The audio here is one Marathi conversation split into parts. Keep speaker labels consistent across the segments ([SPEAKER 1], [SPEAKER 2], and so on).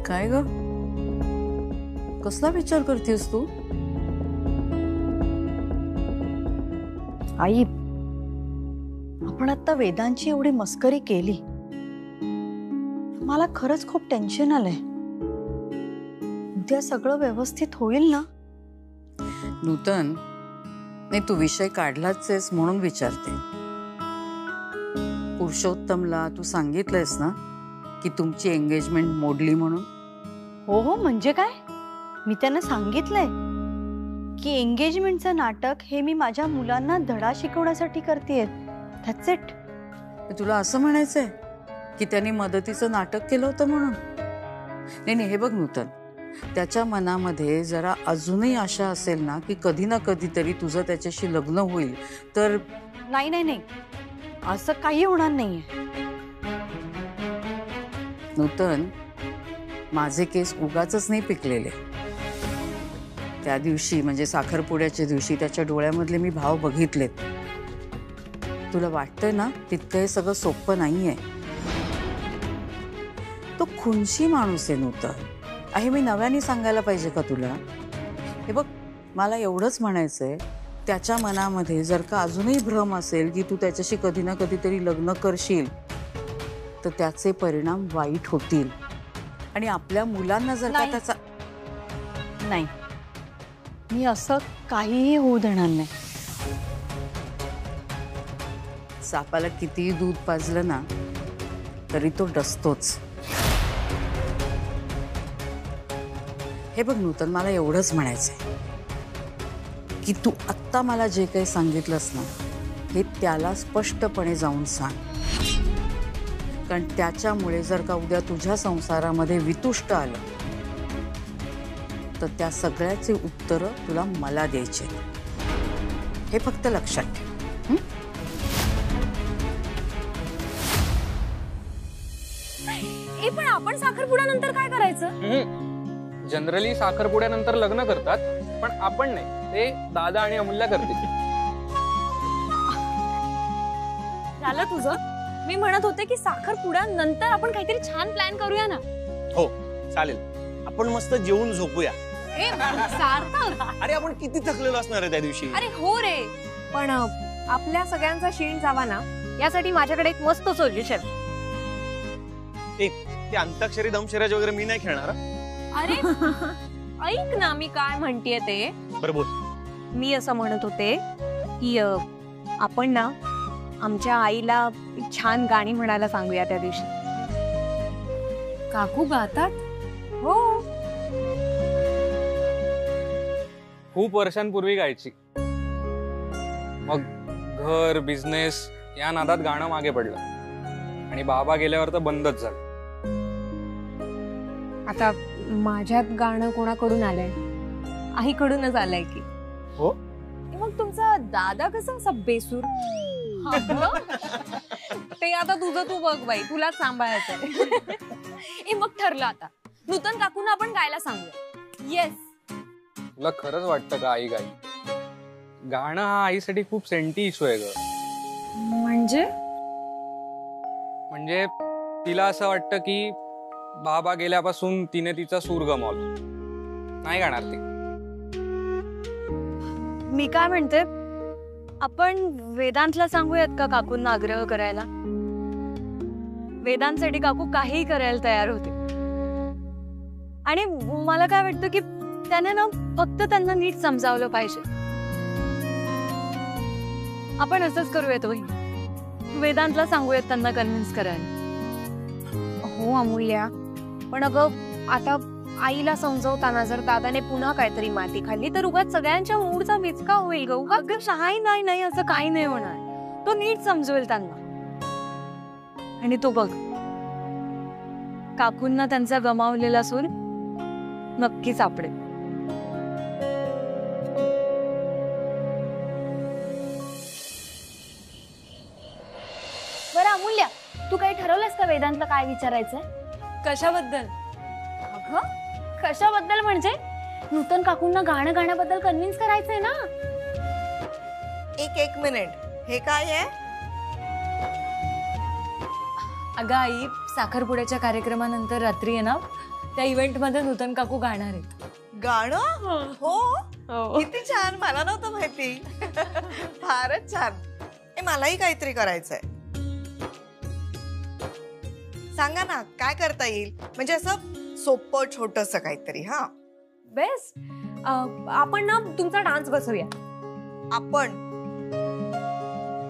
[SPEAKER 1] काय ग, कसला विचार करतेस तू?
[SPEAKER 2] आई, आपण आता वेदांची एवढी मस्करी केली, मला खरंच खूप टेन्शन आलंय. उद्या सगळं व्यवस्थित होईल ना?
[SPEAKER 1] नूतन, नाही तू विषय काढलाच आहेस म्हणून विचारते. पुरुषोत्तमला तू सांगितलंयस ना की तुमची एंगेजमेंट मोडली म्हणून?
[SPEAKER 2] हो हो, म्हणजे काय? मी त्यांना सांगितलंय की एंगेजमेंटचं नाटक हे मी माझ्या मुलांना धडा शिकवण्यासाठी करतेय. That's it.
[SPEAKER 1] तुला असं म्हणायचंय की त्यांनी मदतीचं नाटक केलं होतं म्हणून? नाही नाही, हे बघ नूतन, त्याच्या मनामध्ये जरा अजूनही आशा असेल ना की कधी ना कधीतरी तुझं त्याच्याशी लग्न होईल तर.
[SPEAKER 2] नाही नाही नाही, असं काही होणार नाहीये.
[SPEAKER 1] नूतन, माझे केस उगाचच नाही पिकलेले. त्या दिवशी म्हणजे साखरपुड्याच्या दिवशी त्याच्या डोळ्यामधले मी भाव बघितलेत. तुला वाटतंय ना तितकं हे सगळं सोपं नाहीये. तो खुनशी माणूस आहे नूतन. आहे, मी नव्याने सांगायला पाहिजे का तुला? हे बघ, मला एवढंच म्हणायचंय, त्याच्या मनामध्ये जर का अजूनही भ्रम असेल की तू त्याच्याशी कधी ना कधीतरी लग्न करशील तर त्याचे परिणाम वाईट होतील. आणि आपल्या मुलांना जर का त्याचा.
[SPEAKER 2] नाही, मी असं काहीही होऊ देणार नाही.
[SPEAKER 1] सापाला कितीही दूध पाजलं ना तरी तो डसतोच. हे बघ नूतन, मला एवढंच म्हणायचंय की तू आत्ता मला जे काही सांगितलंस ना हे त्याला स्पष्टपणे जाऊन सांग. कारण त्याच्यामुळे जर का उद्या तुझ्या संसारामध्ये वितुष्ट आलं तर त्या सगळ्याचे उत्तर तुला मला द्यायचे. हे फक्त लक्षात ठेव.
[SPEAKER 3] पण आपण साखरपुड्यानंतर काय करायचं?
[SPEAKER 4] जनरली साखरपुड्यानंतर लग्न करतात, पण आपण नाही, ते दादा आणि अमूल्य करतील.
[SPEAKER 3] झालं तुझं? मी म्हणत होते की साखरपुड्यानंतर आपण काहीतरी छान प्लॅन करूया ना.
[SPEAKER 5] हो चालेल, आपण मस्त जेवून झोपूया.
[SPEAKER 3] सार्थक,
[SPEAKER 5] अरे आपण किती थकलेलो असणार आहे त्या दिवशी.
[SPEAKER 3] अरे हो रे, पण आपल्या सगळ्यांचा शीण जावा ना यासाठी माझ्याकडे एक मस्त सोल्युशन.
[SPEAKER 5] ते अंताक्षरी दमशराज वगैरे मी नाही खेळणार.
[SPEAKER 3] अरे ऐक ना, मी काय म्हणतेय ते.
[SPEAKER 5] बरं बोल.
[SPEAKER 3] मी असं म्हणत होते की आपण ना आमच्या आईला छान गाणी म्हणायला सांगूया त्या दिवशी. काकू गातात? हो,
[SPEAKER 4] खूप वर्षांपूर्वी गायची. मग घर बिझनेस या नादात गाणं मागे पडलं आणि बाबा गेल्यावर तर बंदच झालं.
[SPEAKER 3] आता माझ्यात गाणं कोणाकडून आलंय? आईकडूनच आलंय की.
[SPEAKER 4] हो,
[SPEAKER 3] मग तुमचा दादा कसा असा बेसूर? ते आता तुझं तू बघ बाई, तुला सांभाळायचंय. मग ठरलं, आता नूतन काकूंना आपण गायला सांगूया. येस.
[SPEAKER 4] तुला खरंच वाटतं का आई गाई? गाणं हा आईसाठी खूप सेंटी इशू आहे ग. म्हणजे तिला असं वाटतं की बाबा गेल्यापासून तिने तिचा सूर गमावला. नाही गाणार ती.
[SPEAKER 2] मी काय म्हणते, आपण वेदांतला सांगूयात का काकूंना आग्रह करायला? वेदांतसाठी काकू काहीही करायला तयार होते. आणि मला काय वाटतं की त्याने ना फक्त त्यांना नीट समजावलं पाहिजे. आपण असंच करूयात वहिनी, वेदांतला सांगूयात त्यांना कन्व्हिन्स करायला.
[SPEAKER 3] हो अमूल्या, पण अगं आता आईला समजवताना जर दादाने पुन्हा काहीतरी माती खाल्ली तर उगाच सगळ्यांच्या मूडचा विचका होईल ग.
[SPEAKER 2] उगाच नाही नाही असं काही नाही होणार. तो नीट समजवेल त्यांना. आणि तो बघ, काकूंना त्यांचा गमावलेला सूर नक्की सापडेल.
[SPEAKER 3] बरं अमूल्या, तू काही ठरवलंस का वेदांतला काय विचारायचंय?
[SPEAKER 2] कशाबद्दल?
[SPEAKER 3] अगं कशाबद्दल म्हणजे नूतन काकूंना गाणं गाण्याबद्दल कन्व्हिन्स करायचंय ना.
[SPEAKER 6] एक मिनिट, हे काय आहे?
[SPEAKER 2] अगं आई, साखरपुड्याच्या कार्यक्रमानंतर रात्री आहे ना
[SPEAKER 7] त्या इव्हेंट मध्ये नूतन काकू गाणार आहेत.
[SPEAKER 6] गाणं हो किती छान. मला नव्हतं माहिती. फारच छान. मलाही काहीतरी करायचंय. सांगा ना काय करता येईल. म्हणजे असं सोपं छोटस काहीतरी. हा
[SPEAKER 3] बेस्ट. आपण ना तुमचा डान्स बसवूया.
[SPEAKER 6] आपण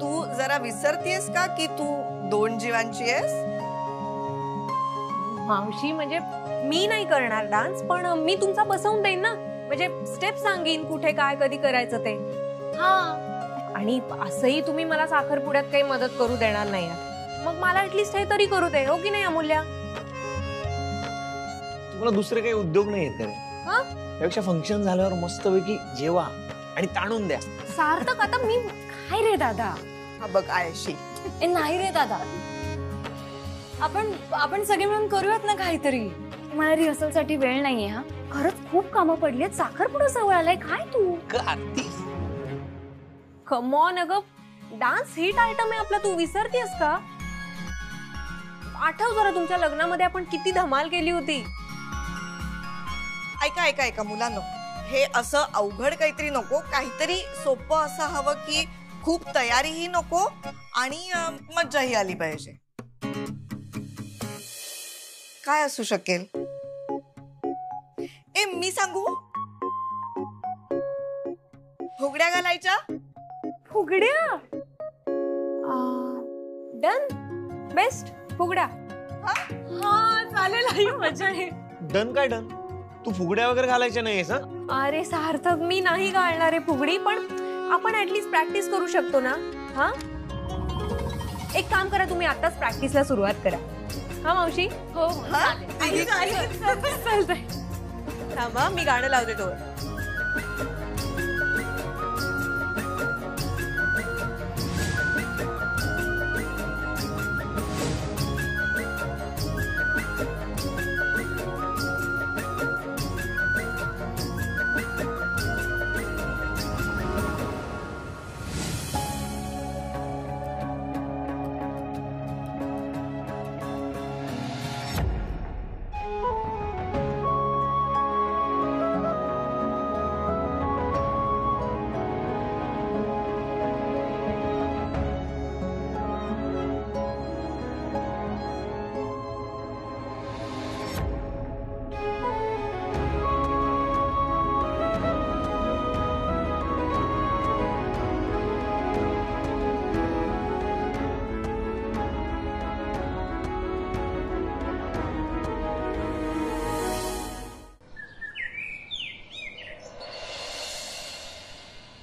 [SPEAKER 6] तू जरा विसरतीयस का की तू 2 जीवांची आहेस.
[SPEAKER 3] मावशी म्हणजे मी नाही करणार डान्स, पण मी तुमचा बसवून देईन ना. म्हणजे स्टेप सांगेन कुठे काय कधी करायचं ते. हा आणि असंही तुम्ही मला साखरपुड्यात काही मदत करू देणार नाही, मग मला ऍटलीस्ट हे तरी करू दे. हो की नाही अमूल्या.
[SPEAKER 5] तुम्हाला दुसरे काही उद्योग नाही येत रे. त्यापेक्षा फंक्शन झाल्यावर मस्तपैकी जेवा आणि ताणून द्या.
[SPEAKER 3] सार्थक आता मी काय रे दादा.
[SPEAKER 6] हा बघ आयशी.
[SPEAKER 7] नाही रे दादा, आपण सगळे मिळून करूयात ना काहीतरी. मला रिहर्सल साठी वेळ नाहीये. हा खरंच खूप कामं पडली आहेत. साखरपुडा जवळ आलाय. काय तू
[SPEAKER 3] कम ऑन अगं. डान्स हिट आयटम आहे आपला. तू विसरतेस का. आठव जरा तुमच्या लग्नामध्ये आपण किती धमाल केली होती.
[SPEAKER 6] ऐका ऐका ऐका मुलांनो, हे असं अवघड काहीतरी नको. काहीतरी सोपं असं हवं की खूप तयारीही नको आणि मज्जाही आली पाहिजे. काय असू शकेल. मी सांगू. फुगड्या घालायच्या.
[SPEAKER 3] फुगड्या. डन. बेस्ट. फुगड्या.
[SPEAKER 7] हा चालेल. मजा आहे.
[SPEAKER 5] डन काय डन. तू फुगड्या वगैरे घालायच्या नाहीयेस.
[SPEAKER 3] अरे सार्थक मी नाही घालणार आहे फुगडी, पण आपण ऍटलीस्ट प्रॅक्टिस करू शकतो ना. हा एक काम करा, तुम्ही आताच प्रॅक्टिसला सुरुवात करा. हा मावशी.
[SPEAKER 7] हो
[SPEAKER 3] चालतंय. थांबा मी गाणं लावते तोवर.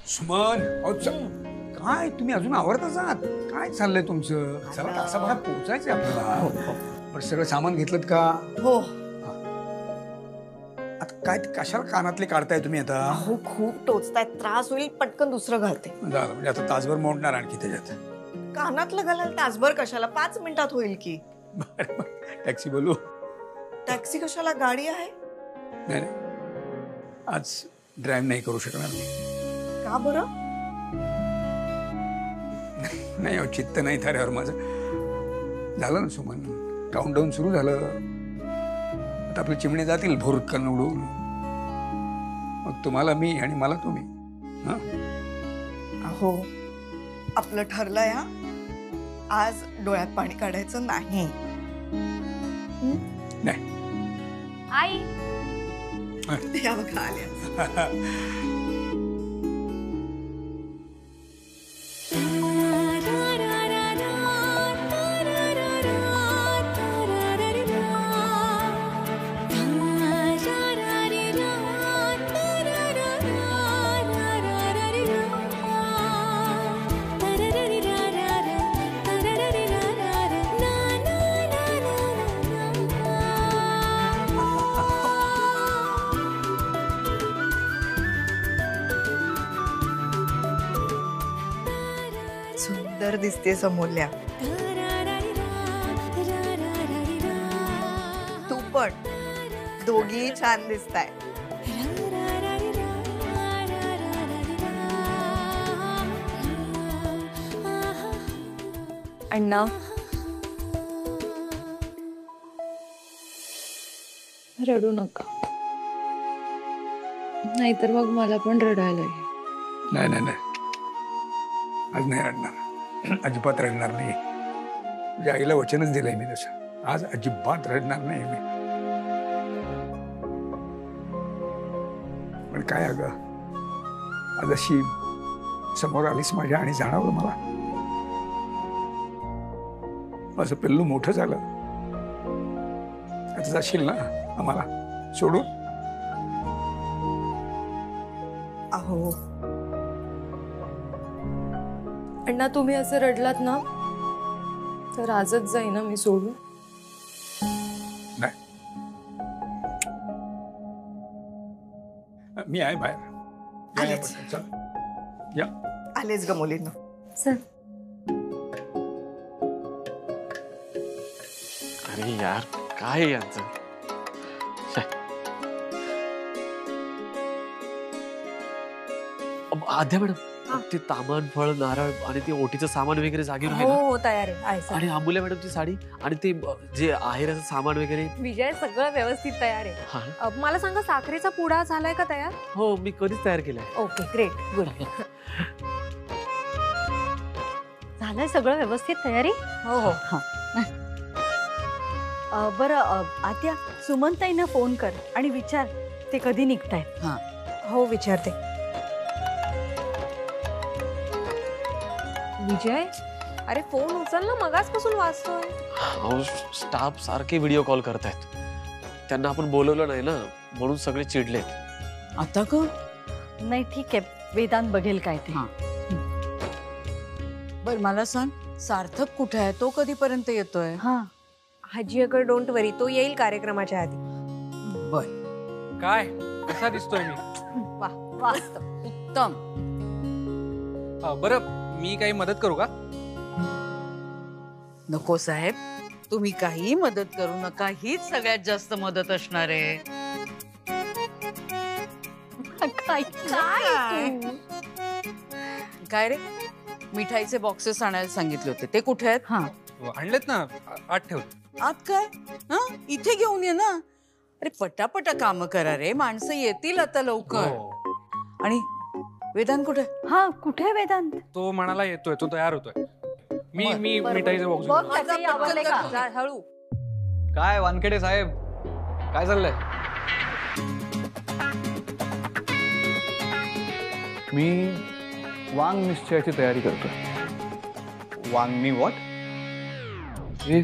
[SPEAKER 8] सुमन, काय तुम्ही अजून आवरतच आहात. काय चाललंय तुमचं. चला तासाभरात पोहोचायचंय आपल्याला. पण सगळं सामान घेतलं का.
[SPEAKER 6] हो.
[SPEAKER 8] आता काय कशाला कानातले काढताय तुम्ही आता.
[SPEAKER 6] हो खूप टोचताय. त्रास होईल. पटकन दुसरं घालते.
[SPEAKER 8] झालं म्हणजे आता तासभर मोडणार आणखी त्याच्यात.
[SPEAKER 6] कानातलं घालायला तासभर कशाला. 5 मिनिटात होईल की.
[SPEAKER 8] टॅक्सी बोलू.
[SPEAKER 6] टॅक्सी कशाला. गाडी आहे.
[SPEAKER 8] नाही आज ड्राईव्ह नाही करू शकणार मी.
[SPEAKER 6] का बरं.
[SPEAKER 8] नाही चित्त नाही थाऱ्यावर माझं. झालं ना सुमन. काउंटडाऊन सुरू झालं. आता आपले चिमणे जातील भोरकन उडून. मग तुम्हाला मी आणि मला तुम्ही.
[SPEAKER 6] हो आपलं ठरलंय. हा आज डोळ्यात पाणी काढायचं नाही.
[SPEAKER 8] नाही.
[SPEAKER 3] आई
[SPEAKER 6] या बघा आल्या. सुंदर दिसते समोल्या. तू पण. दोघी छान दिसताय.
[SPEAKER 7] अण्णा रडू नका, नाहीतर मग मला पण रडायला येईल.
[SPEAKER 8] नाही नाही नाही, आज नाही रडणार, अजिबात रडणार नाही. तुझ्या आईला वचनच दिलंय मी तसं. आज अजिबात रडणार नाही मी. पण काय अगं, आज अशी समोर आलीस माझ्या आणि जाणवलं मला, माझं पिल्लू मोठं झालं. आता जाशील ना आम्हाला सोडून?
[SPEAKER 3] अहो अण्णा, तुम्ही असं रडलात ना तर आजच जाई ना मी सोडून.
[SPEAKER 8] नाही, मी आहे बाहेर. या, या
[SPEAKER 6] आलेच.
[SPEAKER 8] पटकन, चल. या.
[SPEAKER 6] आलेच ग मुलींना.
[SPEAKER 7] चल.
[SPEAKER 9] अरे यार, काय आहे यांचं? आद्या मॅडम, ते तामण फळ नारळ आणि ते ओटीचं सामान वगैरे जागेवर आहे
[SPEAKER 3] हो
[SPEAKER 9] ना?
[SPEAKER 3] हो तयार आहे सर.
[SPEAKER 9] आणि अमूल्य मॅडमची साडी आणि ते जे आहेराचं सामान वगैरे.
[SPEAKER 3] विजय सगळं व्यवस्थित तयार आहे.
[SPEAKER 9] हा,
[SPEAKER 3] मला सांगा, साखरेचा पुडा झालाय का तयार?
[SPEAKER 9] हो, मी कधीच तयार केलाय.
[SPEAKER 3] Okay, great, good.
[SPEAKER 2] झालंय सगळं व्यवस्थित तयारी?
[SPEAKER 3] हो हो.
[SPEAKER 2] बरं आत्या, सुमनताईंना फोन कर आणि विचार ते कधी निघतायत.
[SPEAKER 3] हो, विचारते. विजय, अरे फोन उचल ना, मगाचपासून वाजतोय.
[SPEAKER 9] अहो, स्टाफ सारखे व्हिडिओ कॉल करतायत. त्यांना आपण बोलवलं नाही ना, म्हणून सगळे चिडलेत.
[SPEAKER 1] आता का?
[SPEAKER 2] नाही ठीक आहे, वेदांत बघेल काय ते.
[SPEAKER 1] बर मला सांग, सार्थक कुठे आहे? तो कधीपर्यंत येतोय?
[SPEAKER 2] हा,
[SPEAKER 3] हाजी अगर डोंट वरी, तो येईल कार्यक्रमाच्या आधी.
[SPEAKER 1] बर,
[SPEAKER 4] काय कसा दिसतोय मी?
[SPEAKER 3] वा,
[SPEAKER 2] वास्त.
[SPEAKER 1] उत्तम.
[SPEAKER 4] बरं, मी काही मदत करू का?
[SPEAKER 1] नको साहेब, तुम्ही काही मदत करू नका, हीच सगळ्यात जास्त मदत असणार आहे.
[SPEAKER 2] काय
[SPEAKER 1] काय रे, मिठाईचे बॉक्सेस आणायला सांगितले होते, ते कुठे आहेत?
[SPEAKER 2] हा,
[SPEAKER 4] आणलेत ना, आत ठेवले.
[SPEAKER 1] आत काय? हा, इथे घेऊन ये ना. अरे पटापटा काम करा रे, माणसं येतील आता लवकर.
[SPEAKER 4] हो.
[SPEAKER 1] आणि वेदांत कुठे?
[SPEAKER 2] हा, कुठे आहे वेदांत?
[SPEAKER 4] तो म्हणाला येतोय, तो तयार होतोय. मी मी
[SPEAKER 2] बरं,
[SPEAKER 4] मिठाईचे बॉक्स
[SPEAKER 2] बघ
[SPEAKER 4] घेऊन
[SPEAKER 2] त्याचंही आवडलंय का?
[SPEAKER 3] जा, हळू.
[SPEAKER 10] काय वानखेडे साहेब, काय चाललंय? मी वांग निश्चयाची तयारी करतोय. वांग मी वॉट? हे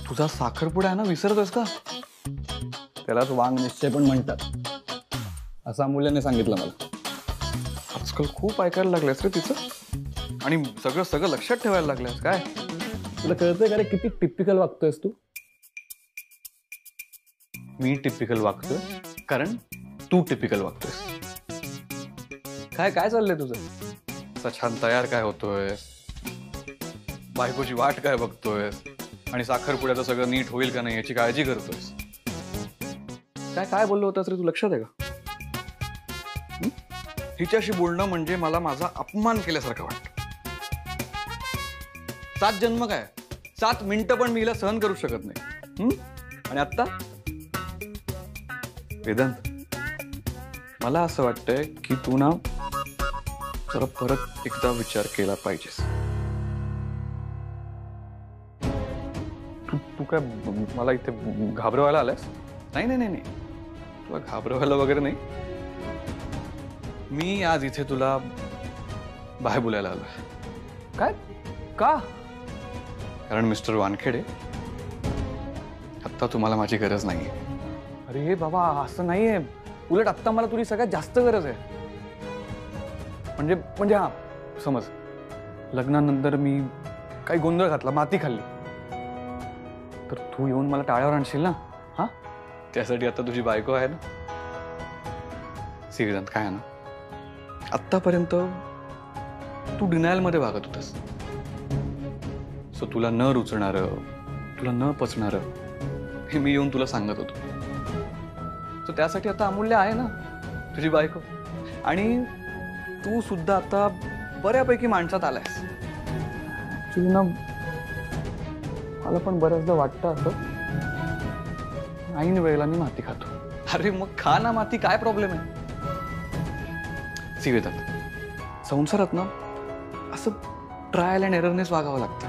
[SPEAKER 10] तुझा साखरपुडा आहे ना, विसरतोस का? त्यालाच वांग निश्चय पण म्हणतात, असं अमूल्याने सांगितलं मला. आजकाल खूप ऐकायला लागलेस रे तिचं, आणि सगळं सगळं लक्षात ठेवायला लागलेस. काय तुला कळतंय का रे, किती टिपिकल वागतोयस तू? मी टिपिकल वागतोय कारण तू टिपिकल वागतोयस. काय काय चाललंय तुझं? असा छान तयार काय होतोय, बायकोची वाट काय बघतोय, आणि साखरपुड्याचं सगळं नीट होईल का नाही याची काळजी करतोयस. काय काय बोललो होतास रे, तू लक्षात आहे का? हिच्याशी बोलणं म्हणजे मला माझा अपमान केल्यासारखं वाटतं. 7 जन्म काय, 7 मिनिटं पण मी हिला सहन करू शकत नाही. आणि आता वेदांत, मला असं वाटतंय की तू ना जरा परत एकदा विचार केला पाहिजेस. तू काय मला इथे घाबरवायला आलास? नाही नाही नाही, तुला घाबरवायला वगैरे नाही. मी आज इथे तुला बाहेर बोलायला आलोय. काय? का? कारण मिस्टर वानखेडे, आत्ता तुम्हाला माझी गरज नाहीये. अरे बाबा, असं नाहीये. उलट आत्ता मला तुझी सगळ्यात जास्त गरज आहे. म्हणजे हा समज, लग्नानंतर मी काही गोंधळ घातला, माती खाल्ली, तर तू येऊन मला टाळ्यावर आणशील ना? हा, त्यासाठी आता तुझी बायको आहे ना. सिद्धांत, काय आहे ना, आत्तापर्यंत तू डिनायल मध्ये वागत होतास. सो तुला न रुचणारं, तुला न पचणारं हे मी येऊन तुला सांगत होतो. सो त्यासाठी आता अमूल्य आहे ना, तुझी बायको. आणि तू सुद्धा आता बऱ्यापैकी माणसात आलायस. ऍक्च्युली ना, मला पण बऱ्याचदा वाटतं असं, ऐन वेळेला मी माती खातो. अरे मग खा ना माती, काय प्रॉब्लेम आहे? सी वेदांत, संसारात ना असं ट्रायल अँड एररनेच वागावं लागतं.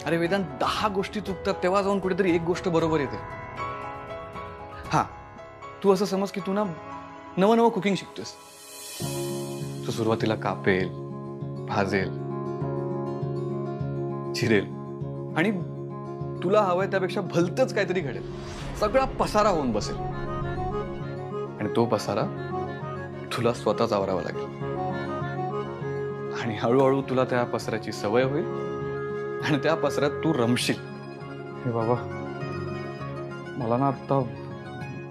[SPEAKER 10] अरे वेदांत, 10 गोष्टी चुकतात तेव्हा जाऊन कुठेतरी एक गोष्ट बरोबर येते. हा, तू असं समज की तू ना नवं कुकिंग शिकतोस. तू सुरुवातीला कापेल, भाजेल, चिरेल आणि तुला हवंय त्यापेक्षा भलतंच काहीतरी घडेल. सगळा पसारा होऊन बसेल आणि तो पसारा तुला स्वतःच आवरावा लागेल. आणि हळूहळू तुला त्या पसऱ्याची सवय होईल आणि त्या पसऱ्यात तू रमशील. हे बाबा, मला ना आता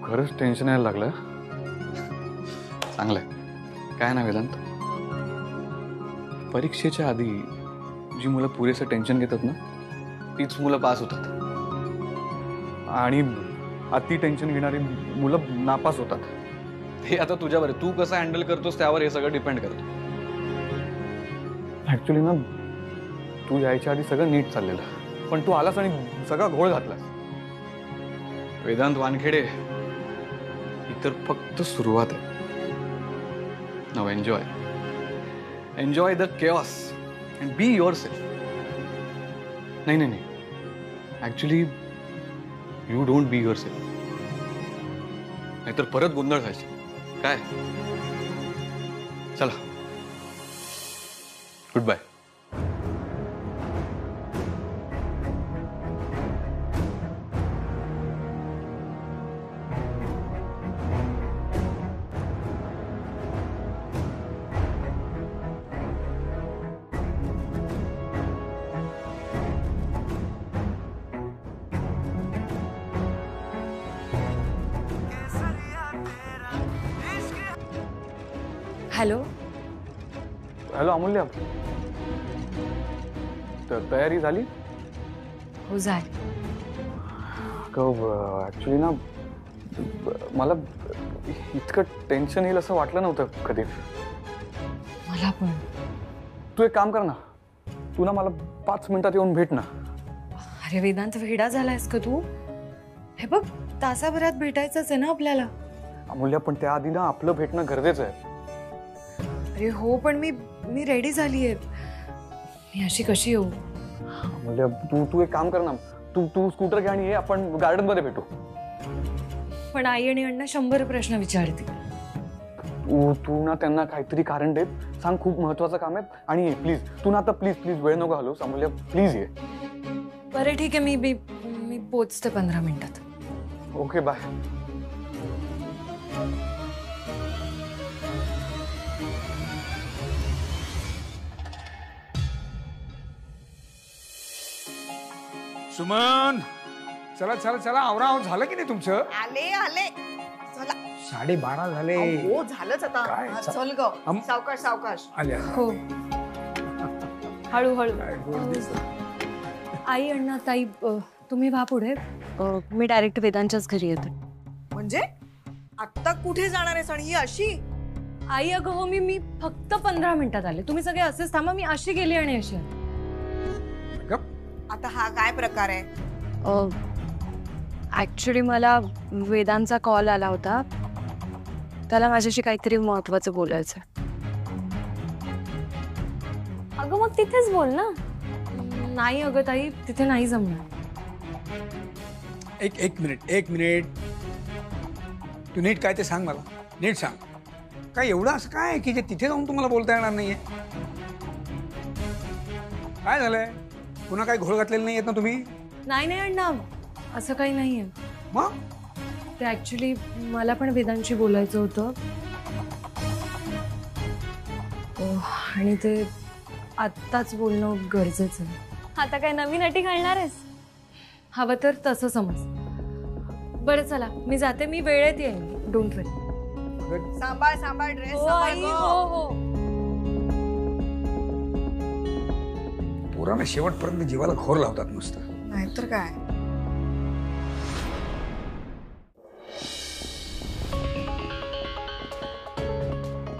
[SPEAKER 10] खरंच टेन्शन यायला लागलं. चांगलंय. काय ना वेदांत, परीक्षेच्या आधी जी मुलं पुरेसं टेन्शन घेतात ना, तीच मुलं पास होतात. आणि अति टेन्शन घेणारी मुलं नापास होतात. हे आता तुझ्यावर आहे. तू कसं हँडल करतोस त्यावर हे सगळं डिपेंड करतो. ऍक्च्युली ना, तू यायच्या आधी सगळं नीट चाललेलं, पण तू आलास आणि सगळा घोळ घातलास. वेदांत वानखेडे, ही तर फक्त सुरुवात आहे. Now enjoy the chaos and be yourself. नाही, actually you don't be yourself. नाहीतर परत गोंधळ व्हायचे. काय? चला, गुड बाय.
[SPEAKER 3] हॅलो
[SPEAKER 10] हॅलो अमूल्य, तयारी झाली?
[SPEAKER 3] हो, झाली.
[SPEAKER 10] ऍक्च्युली ना, मला इतकं टेन्शन येईल असं वाटलं नव्हतं कधी.
[SPEAKER 3] मला पण.
[SPEAKER 10] तू एक काम कर ना, तू ना मला 5 मिनिटात येऊन भेट ना.
[SPEAKER 3] अरे वेदांत, वेडा झालायस का तू? हे बघ, तासाभरात भेटायचंच आहे ना आपल्याला.
[SPEAKER 10] अमूल्य, पण त्याआधी ना आपलं भेटणं गरजेचं आहे.
[SPEAKER 3] अरे हो, पण मी रेडी झालीये. मी अशी कशी येऊ?
[SPEAKER 10] अमूल्य, तू एक काम कर ना, तू स्कूटर घे आणि ये, आपण गार्डन मध्ये भेटू.
[SPEAKER 3] पण आई आणि अण्णा 100 प्रश्न विचारतील.
[SPEAKER 10] तू ना त्यांना काहीतरी कारण देत सांग, खूप महत्वाचं काम आहे आणि ये प्लीज. तू ना आता प्लीज वेळ नको घालूस अमूल्य, प्लीज ये.
[SPEAKER 3] बरं ठीक आहे, मी पोचते 15 मिनिटात.
[SPEAKER 10] Okay, bye.
[SPEAKER 8] सुमन, चला चला चला, आवरा. झालं की नाही तुमचं?
[SPEAKER 6] आले चला.
[SPEAKER 8] 12:30 झाले.
[SPEAKER 6] हो, झालंच आता.
[SPEAKER 8] काय?
[SPEAKER 6] चल ग, सावकाश.
[SPEAKER 8] आले.
[SPEAKER 3] हो, हळूहळू.
[SPEAKER 8] काय गोड दिसतं.
[SPEAKER 3] आई अण्णा ताई, तुम्ही व्हा पुढे. मी डायरेक्ट वेदांच्याच घरी येते.
[SPEAKER 6] म्हणजे आता कुठे जाणार आहेस आणि ही अशी?
[SPEAKER 3] आई अगं हो, मी फक्त 15 मिनिटात आले. तुम्ही सगळे असेच थांबा. मी अशी गेली आणि अशी आली.
[SPEAKER 6] आता हा काय प्रकार आहे?
[SPEAKER 3] ऍक्च्युली मला वेदांचा कॉल आला होता. त्याला माझ्याशी काहीतरी महत्वाचं बोलायचं.
[SPEAKER 7] अगं मग तिथेच बोल ना.
[SPEAKER 3] नाही अगं ताई, तिथे नाही जमणार.
[SPEAKER 8] एक मिनिट. तू नीट काय ते सांग मला. नीट सांग. काय एवढं असं काय आहे की जे तिथे जाऊन तुम्हाला बोलता येणार नाहीये? काय झालंय? पुन्हा काही घोळ घातलेलं नाही आहेत ना तुम्ही?
[SPEAKER 3] नाही अण्णा, असं काही नाहीये.
[SPEAKER 8] मग
[SPEAKER 3] ते ऍक्च्युली मला पण वेदांशी बोलायचं होतं. आणि ते आत्ताच बोलणं गरजेचं आहे.
[SPEAKER 7] आता काय नवीन अटी घालणार आहेस?
[SPEAKER 3] हवं तर तसं समज. बरं चला, मी जाते. मी वेळेत येईन. डोंट वरी.
[SPEAKER 6] सांभाळ ड्रेस.
[SPEAKER 3] हो.
[SPEAKER 8] पोरांना शेवटपर्यंत जीवाला खोर लावतात नुसतं.
[SPEAKER 6] नाहीतर काय.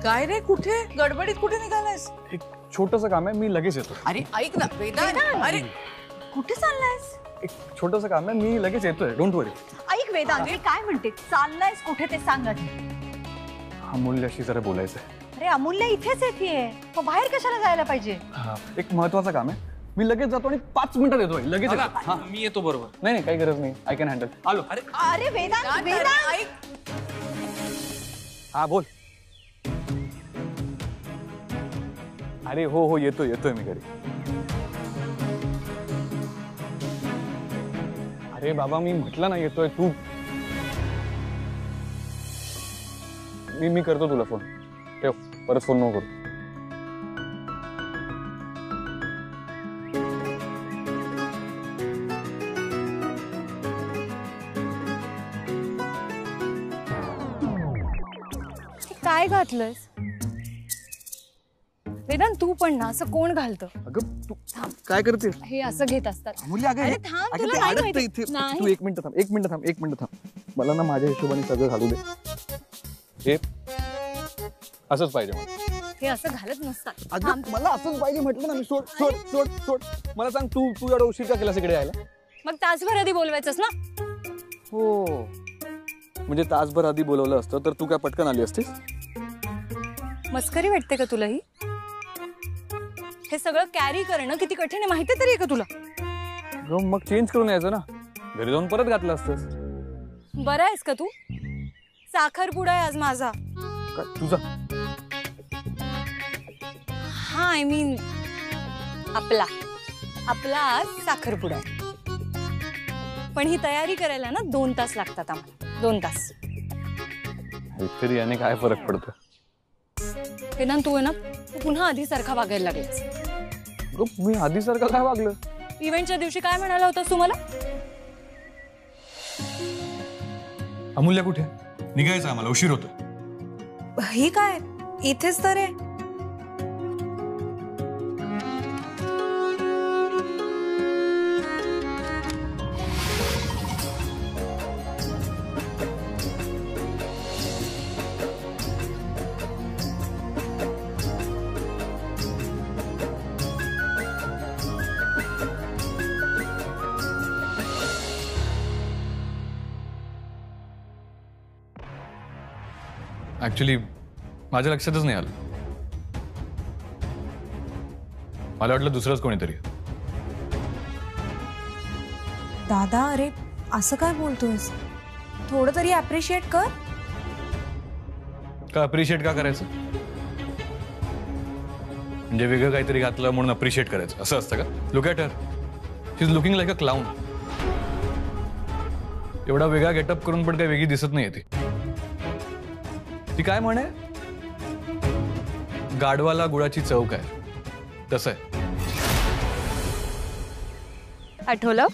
[SPEAKER 1] काय रे, कुठे गडबडीत कुठे निघालायस?
[SPEAKER 10] एक छोटंसं काम आहे, मी लगेच येतो.
[SPEAKER 1] अरे ऐक ना वेदांत, अरे कुठे चाललायस?
[SPEAKER 10] एक छोटंसं काम आहे, मी लगेच येतोय, डोंट वरी.
[SPEAKER 2] ऐक वेदांत, मी काय म्हणते, चाललायस कुठे ते सांग आधी.
[SPEAKER 10] अमूल्याशी जरा बोलायचंय.
[SPEAKER 2] अरे अमूल्य इथेच येतेय, मग बाहेर कशाला जायला पाहिजे?
[SPEAKER 10] हा, एक महत्वाचं काम आहे, मी लगेच जातो आणि 5 मिनिटात येतोय, लगेच येतो. हा,
[SPEAKER 9] मी येतो बरोबर.
[SPEAKER 10] नाही नाही, काही गरज नाही, आय कॅन हँडल. आलो.
[SPEAKER 2] अरे वेदांत, वेदांत.
[SPEAKER 10] हा बोल. अरे हो हो, येतोय मी घरी. अरे बाबा, मी म्हटलं ना येतोय, तू मी करतो तुला फोन. ठेव, परत फोन नको करू.
[SPEAKER 7] काय घातलंयस वेदांत? तू पण ना, असं कोण घालतं?
[SPEAKER 10] अगं तू काय करते?
[SPEAKER 7] हे असं घेत असतात.
[SPEAKER 10] अमूल्य, अगं
[SPEAKER 7] अरे थांब,
[SPEAKER 10] अगं
[SPEAKER 7] तुला
[SPEAKER 10] ते
[SPEAKER 7] नाही
[SPEAKER 10] अडकतं
[SPEAKER 7] माहिती.
[SPEAKER 10] इथे.
[SPEAKER 7] नाही.
[SPEAKER 10] तू एक मिनिट थांब. मला ना माझ्या हिशोबाने सगळं घालू दे. हे असंच पाहिजे मला.
[SPEAKER 7] हे असं घालत नसतात.
[SPEAKER 10] अगं मला असंच पाहिजे म्हटलं ना मी. सोड. मला सांग, तू एवढा उशीर का केला इकडे यायला?
[SPEAKER 7] मग तासभर आधी बोलवायचंस ना.
[SPEAKER 10] हो, म्हणजे तासभर आधी बोलवलं असतं तर तू काय पटकन आली असतीस?
[SPEAKER 7] मस्करी वाटते का तुला ही? हे सगळं कॅरी करणं किती कठीण आहे माहिती तरी आहे का तुला?
[SPEAKER 10] मग चेंज करून यायचं ना, घरी जाऊन परत घातलं असतंस.
[SPEAKER 7] बरं आहेस का तू? साखरपुडा आहे आज माझा.
[SPEAKER 10] तुझा?
[SPEAKER 7] हा, आय मीन आपला आज साखरपुडा आहे. पण ही तयारी करायला ना 2 तास लागतात आम्हाला. 2 तास.
[SPEAKER 10] तरी याने काय फरक पडतो?
[SPEAKER 7] हे ना, तू आहे ना, तू पुन्हा आधीसारखा वागायला लागलास.
[SPEAKER 10] मी आधीसारखं काय वागलं?
[SPEAKER 7] इव्हेंटच्या दिवशी काय म्हणाला होतास तू मला?
[SPEAKER 10] अमूल्य कुठे? निघायचं आम्हाला, उशीर होतो.
[SPEAKER 3] ही काय इथेच तर आहे.
[SPEAKER 10] ऍक्च्युली माझ्या लक्षातच नाही आलं. मला वाटलं दुसरंच कोणीतरी.
[SPEAKER 3] दादा, अरे असं काय बोलतोयस? थोडं तरी अप्रिशिएट कर.
[SPEAKER 10] का अप्रिशिएट का करायचं? म्हणजे वेगळं काहीतरी घातलं म्हणून अप्रिशिएट करायचं असं असतं का? Look at her, she is looking like a clown. एवढा वेगळा गेटअप करून पण काही वेगळी दिसत नाही ती. ती काय म्हणे, गाढवाला गुळाची चव काय, तसं आहे.
[SPEAKER 7] आठवलं?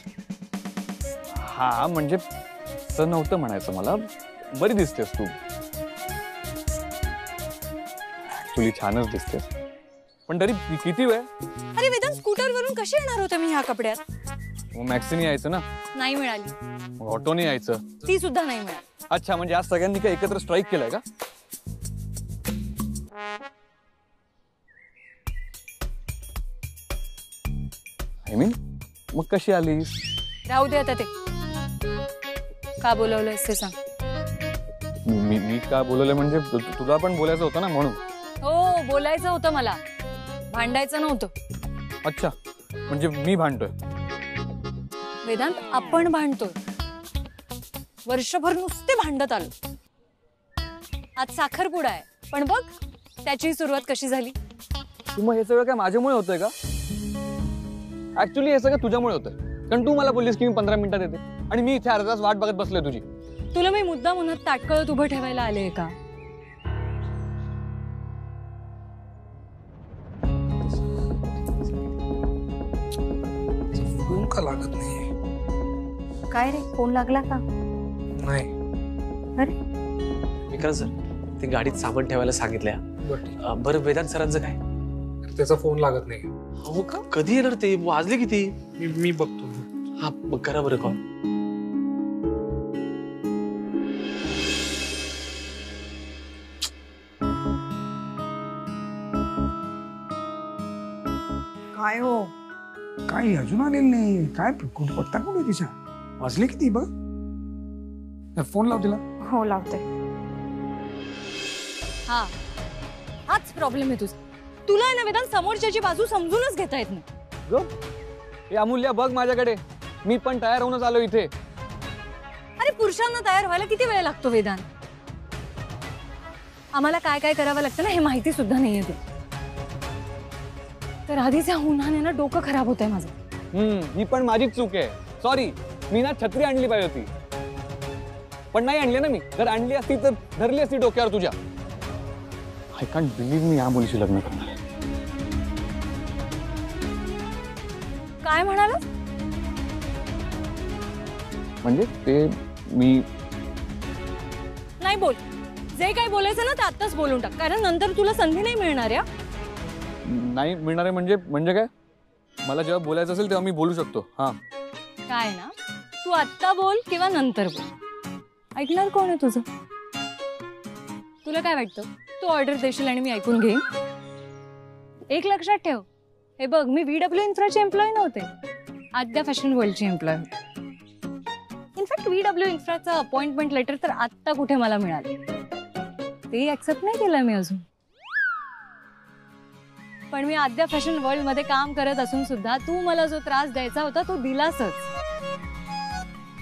[SPEAKER 10] हा, म्हणजे तसं नव्हतं म्हणायचं मला. बरी दिसतेस तू, ऍक्च्युली छानच दिसतेस. पण तरी किती वेळ?
[SPEAKER 7] अरे वेदांत, स्कूटर वरून कशी येणार होतं मी ह्या कपड्यात?
[SPEAKER 10] मग मॅक्सीने यायचं ना.
[SPEAKER 7] नाही मिळाली.
[SPEAKER 10] मग ऑटोने यायचं.
[SPEAKER 7] ती सुद्धा नाही मिळाली.
[SPEAKER 10] अच्छा, म्हणजे आज सगळ्यांनी काय एकत्र स्ट्राईक केलाय का? आय मीन, मग कशी आलीस?
[SPEAKER 7] राहू दे आता ते. का बोलवलंयस ते सांग.
[SPEAKER 10] मी का बोलवलंय म्हणजे तुला पण बोलायचं होतं ना म्हणून.
[SPEAKER 7] हो, बोलायचं होतं मला, भांडायचं नव्हतं.
[SPEAKER 10] अच्छा, म्हणजे मी भांडतोय?
[SPEAKER 7] वेदांत, आपण भांडतोय. वर्षभर नुसते भांडत आलो. आज साखरपुडा आहे, पण बघ त्याची सुरुवात कशी झाली.
[SPEAKER 10] मग हे सगळं काय माझ्यामुळे होतंय का? ऍक्च्युली हे सगळं तुझ्यामुळे होतंय, कारण तू मला बोललीस की मी 15 मिनिटात येते आणि मी इथे अर्धा तास वाट बघत बसलोय तुझी.
[SPEAKER 7] तुला मी मुद्दाम उन्हात ताटकळत उभं ठेवायला आले का?
[SPEAKER 4] फोन का लागत नाही?
[SPEAKER 2] काय रे, फोन लागला का?
[SPEAKER 4] नाही.
[SPEAKER 2] अरे
[SPEAKER 9] विक्रांत सर, ते गाडीत सामान ठेवायला सांगितलंय. बरं, वेदांत सरांचं काय?
[SPEAKER 4] त्याचा फोन लागत नाही.
[SPEAKER 9] हो का? कधी येणार ते? वाजले किती?
[SPEAKER 4] मी बघतो.
[SPEAKER 9] हा, मग करा बरं कॉल.
[SPEAKER 6] काय हो,
[SPEAKER 8] काही अजून आलेलं नाही. काय पत्ता कोण आहे तिच्या? वाजले किती बघ. फोन लाव तिला.
[SPEAKER 3] हो लावते.
[SPEAKER 7] हा हाच प्रॉब्लेम आहे तुझा. तुला आहे ना वेदांत समोरच्याची बाजू समजूनच घेता येत नाही.
[SPEAKER 10] हे अमूल्य बघ माझ्याकडे, मी पण तयार होऊनच आलो इथे.
[SPEAKER 7] अरे पुरुषांना तयार व्हायला किती वेळ लागतो वेदांत? आम्हाला काय काय करावं लागतं ना हे माहिती सुद्धा नाहीये ते. तर आधीच या उन्हाने ना डोकं खराब होत आहे माझं.
[SPEAKER 10] ही पण माझीच चूक आहे. सॉरी. मी ना छत्री आणली पाहिजे होती, पण नाही आणली ना मी. जर आणली असती तर धरली असती डोक्यावर तुझ्या. आय कांट बिलीव्ह मी या मुलीशी लग्न करणार.
[SPEAKER 7] काय म्हणाला?
[SPEAKER 10] म्हणजे ते मी
[SPEAKER 7] नाही बोल. जे काही बोलायचं ना ते आत्ताच बोलून टाक, कारण नंतर तुला संधी नाही मिळणार. या
[SPEAKER 10] नाही मिळणार आहे म्हणजे काय? मला जेव्हा बोलायचं असेल तेव्हा मी बोलू शकतो. हा
[SPEAKER 7] काय ना, तू आत्ता बोल किंवा नंतर बोल. ऐकणार कोण आहे तुझं? तुला काय वाटतं तू ऑर्डर देशील आणि मी ऐकून घेईन? एक लक्षात ठेव, हे बघ मी VW इन्फ्राचे एम्प्लॉय नव्हते, आद्या फॅशन वर्ल्डची एम्प्लॉय होते. इनफॅक्ट VW इन्फ्राचं अपॉइंटमेंट लेटर तर आत्ता कुठे मला मिळालं, ते ऍक्सेप्ट नाही केलं मी अजून. पण मी आद्या फॅशन वर्ल्ड मध्ये काम करत असून सुद्धा तू मला जो त्रास द्यायचा होता तो दिलासच.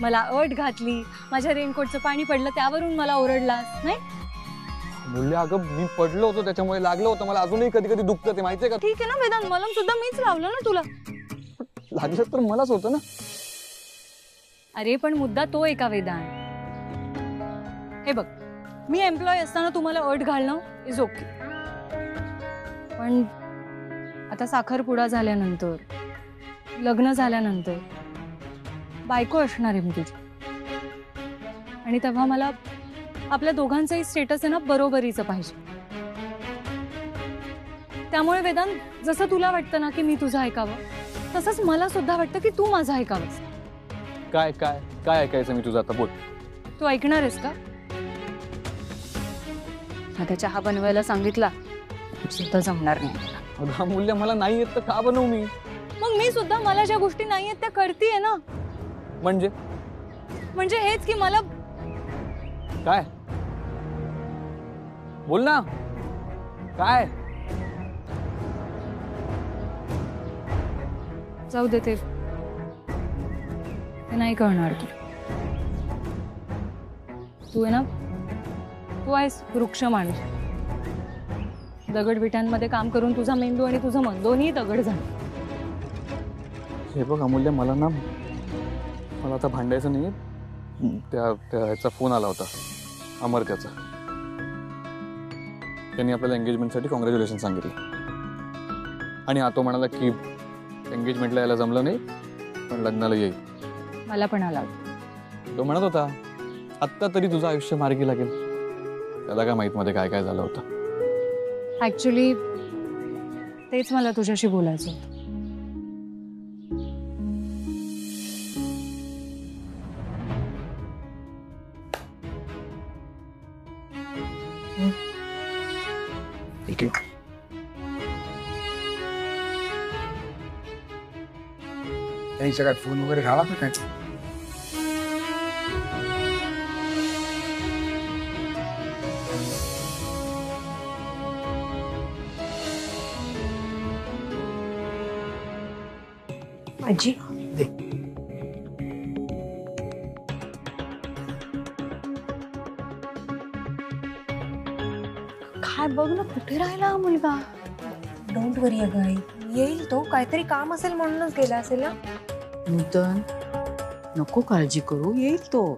[SPEAKER 7] मला अट घातली, माझ्या रेनकोटचं पाणी पडलं त्यावरून मला ओरडलास नाही?
[SPEAKER 10] मूल्य अगं मी पडलो होतो त्याच्यामुळे लागलं होतं. मला अजूनही कधी कधी दुखतं ते माहितीये का?
[SPEAKER 7] ठीक आहे ना वेदांत, मलम सुद्धा मीच लावलं ना तुला.
[SPEAKER 10] लागलं तर मलाच होतं ना.
[SPEAKER 7] अरे पण मुद्दा तो आहे का वेदांत? हे बघ मी एम्प्लॉय असताना तुम्हाला अट घालणं इज ओके, पण आता साखरपुडा झाल्यानंतर, लग्न झाल्यानंतर बायको असणार आहे मी तुझी, आणि तेव्हा मला आपल्या दोघांचंही स्टेटस आहे ना बरोबरीचं पाहिजे. त्यामुळे वेदांत जसं तुला वाटतं ना की मी तुझं ऐकावं, तसंच मला सुद्धा वाटतं की तू माझं ऐकावंस.
[SPEAKER 10] काय काय काय ऐकायचं मी तुझं? आता बोल.
[SPEAKER 7] तू ऐकणार आहेस का? आता चहा बनवायला सांगितला सुद्धा जमणार नाही.
[SPEAKER 10] अगं मूल्य मला नाही येत तर का बनवू मी?
[SPEAKER 7] मग मी सुद्धा मला ज्या गोष्टी नाही आहेत त्या करतेय ना. म्हणजे हेच की मला
[SPEAKER 10] काय बोल ना. काय
[SPEAKER 7] जाऊ दे, ते नाही कळणार तू. तू आहे ना, तू आहेस वृक्ष माणूस. दगडविटांमध्ये काम करून तुझा मेंदू आणि तुझं मन दोन्ही दगड झालं.
[SPEAKER 10] हे बघ अमूल्य, मला आता भांडायचं नाही. त्याचा फोन आला होता अमर्त्याचा. त्यांनी आपल्याला एंगेजमेंटसाठी कॉंग्रॅच्युलेशन सांगितलं, आणि तो म्हणाला की एंगेजमेंटला यायला जमलं नाही पण लग्नाला येईल.
[SPEAKER 7] मला पण आला.
[SPEAKER 10] तो म्हणत होता आत्ता तरी तुझं आयुष्य मार्गी लागेल. त्याला काय माहित मध्ये काय काय झालं होतं.
[SPEAKER 7] ऍक्च्युली तेच मला तुझ्याशी बोलायचं होतं.
[SPEAKER 8] ठीक आहे. त्यांच्या काय फोन वगैरे झाला का काय?
[SPEAKER 3] आजी
[SPEAKER 2] काय बघ ना, कुठे राहिला हा मुलगा?
[SPEAKER 3] डोंट वरी अगं आई, येईल तो. काहीतरी काम असेल म्हणूनच गेला असेल ना.
[SPEAKER 1] नूतन, नको काळजी करू, येईल तो.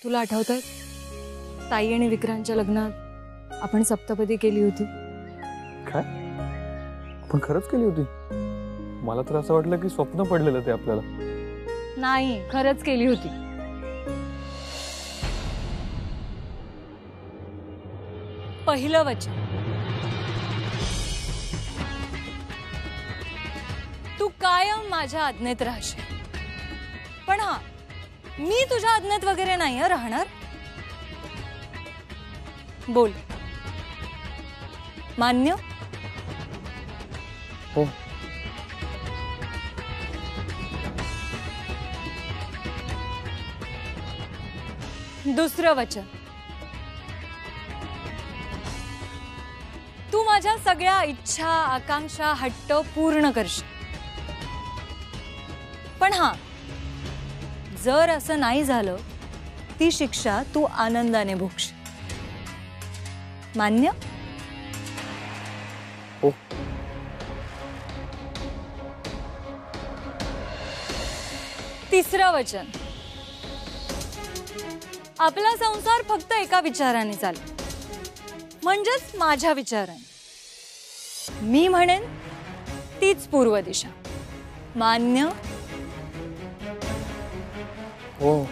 [SPEAKER 7] तुला आठवतंय ताई आणि विक्रांतच्या लग्नात आपण सप्तपदी केली होती?
[SPEAKER 10] काय आपण खरंच केली होती? मला तर असं वाटलं की स्वप्न पडलेलं ते आपल्याला.
[SPEAKER 7] नाही, खरंच केली होती. पहिलं वचन, तू कायम माझ्या आज्ञेत राहशील. पण हा, मी तुझ्या आज्ञेत वगैरे नाही राहणार. बोल, मान्य?
[SPEAKER 9] हो.
[SPEAKER 7] दुसरं वचन, तू माझ्या सगळ्या इच्छा, आकांक्षा, हट्ट पूर्ण करशील. पण हा, जर असं नाही झालं, ती शिक्षा तू आनंदाने भोगशील. मान्य?
[SPEAKER 9] हो.
[SPEAKER 7] तिसरं वचन, आपला संसार फक्त एका विचाराने चालेल, म्हणजेच माझ्या विचाराने. मी म्हणेन तीच पूर्व दिशा. मान्य?
[SPEAKER 9] हो.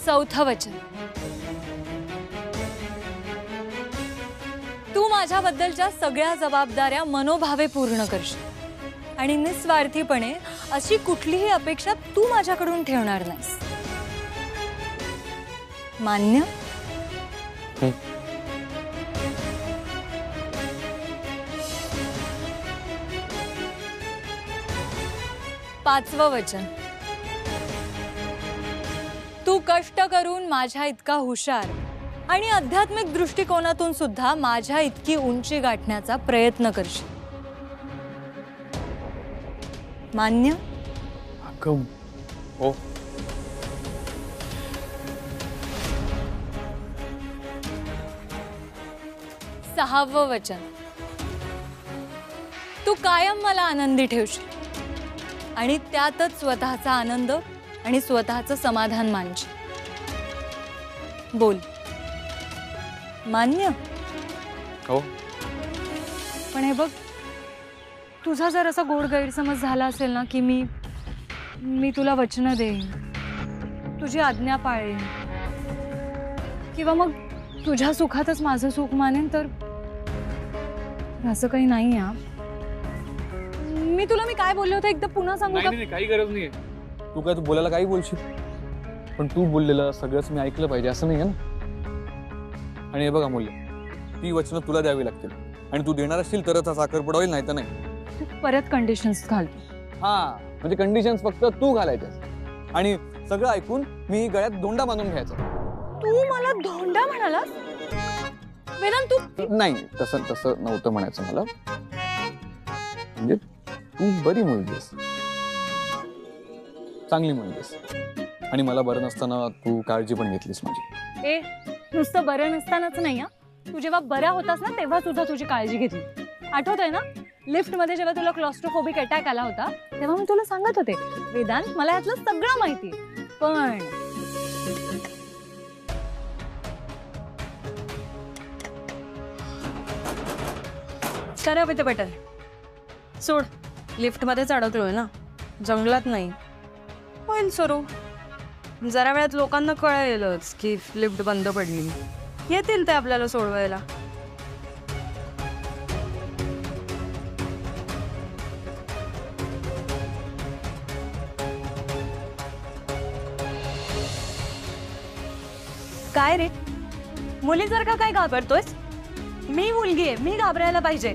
[SPEAKER 7] चौथं वचन, तू माझ्याबद्दलच्या सगळ्या जबाबदाऱ्या मनोभावे पूर्ण करशील आणि निस्वार्थीपणे अशी कुठलीही अपेक्षा तू माझ्याकडून ठेवणार नाहीस. मान्य? पाचवं वचन, तू कष्ट करून माझ्या इतका हुशार आणि आध्यात्मिक दृष्टिकोनातून सुद्धा माझ्या इतकी उंची गाठण्याचा प्रयत्न करशील. मान्य?
[SPEAKER 9] हो.
[SPEAKER 7] सहावं वचन, तू कायम मला आनंदी ठेवशील आणि त्यातच स्वतःचा आनंद आणि स्वतःचं समाधान मानशील. बोल. मान्य?
[SPEAKER 9] हो.
[SPEAKER 7] पण हे बघ, तुझा जर असा गोड गैरसमज झाला असेल ना की मी तुला वचनं देईन, तुझी आज्ञा पाळेन किंवा मग तुझ्या सुखातच माझं सुख मानेन, तर असं काही नाही. हा, मी काय बोलले होते एकदा पुन्हा सांगू का?
[SPEAKER 10] नाही, काही गरज नाहीये. तू काय, तू बोलायला काही बोलशील, पण तू बोललेलं सगळंच मी ऐकलं पाहिजे असं नाही आहे ना. आणि हे बघ अमूल्य, ती वचनं तुला द्यावी लागतील आणि तू देणार असशील तरच हा साखरपुडा होईल, नाही तर नाही.
[SPEAKER 7] परत कंडिशन्स घाल.
[SPEAKER 10] हा, म्हणजे कंडिशन्स फक्त तू घालायच्यास आणि सगळं ऐकून मी गळ्यात दोंडा बांधून घ्यायचा.
[SPEAKER 7] तू मला धोंडा म्हणालास? वेदांत, तू
[SPEAKER 10] नाही, तसं नव्हतं म्हणायचं मला. म्हणजे तू बरी मुलगी आहेस, चांगली मुलगी आहेस आणि मला बरं नसताना तू काळजी पण घेतलीस माझी.
[SPEAKER 7] ए, नुसतं बरं नसतानाच नाही. तू जेव्हा बरा होतास ना तेव्हा सुद्धा तुझी काळजी घेतली. आठवतंय ना, लिफ्ट मध्ये जेव्हा तुला क्लॉस्ट्रोफोबिक अटॅक आला होता तेव्हा मी तुला सांगत होते, वेदांत मला यातलं सगळं माहिती, पण
[SPEAKER 3] करा ते बटन सोड. लिफ्ट मध्येच अडकलोय ना, जंगलात नाही. होईल सुरू. जरा वेळात लोकांना कळेलच की लिफ्ट बंद पडली. येतील ते आपल्याला सोडवायला. काय रे, मुली जर का काय घाबरतोयस? मी मुलगी आहे, मी घाबरायला पाहिजे.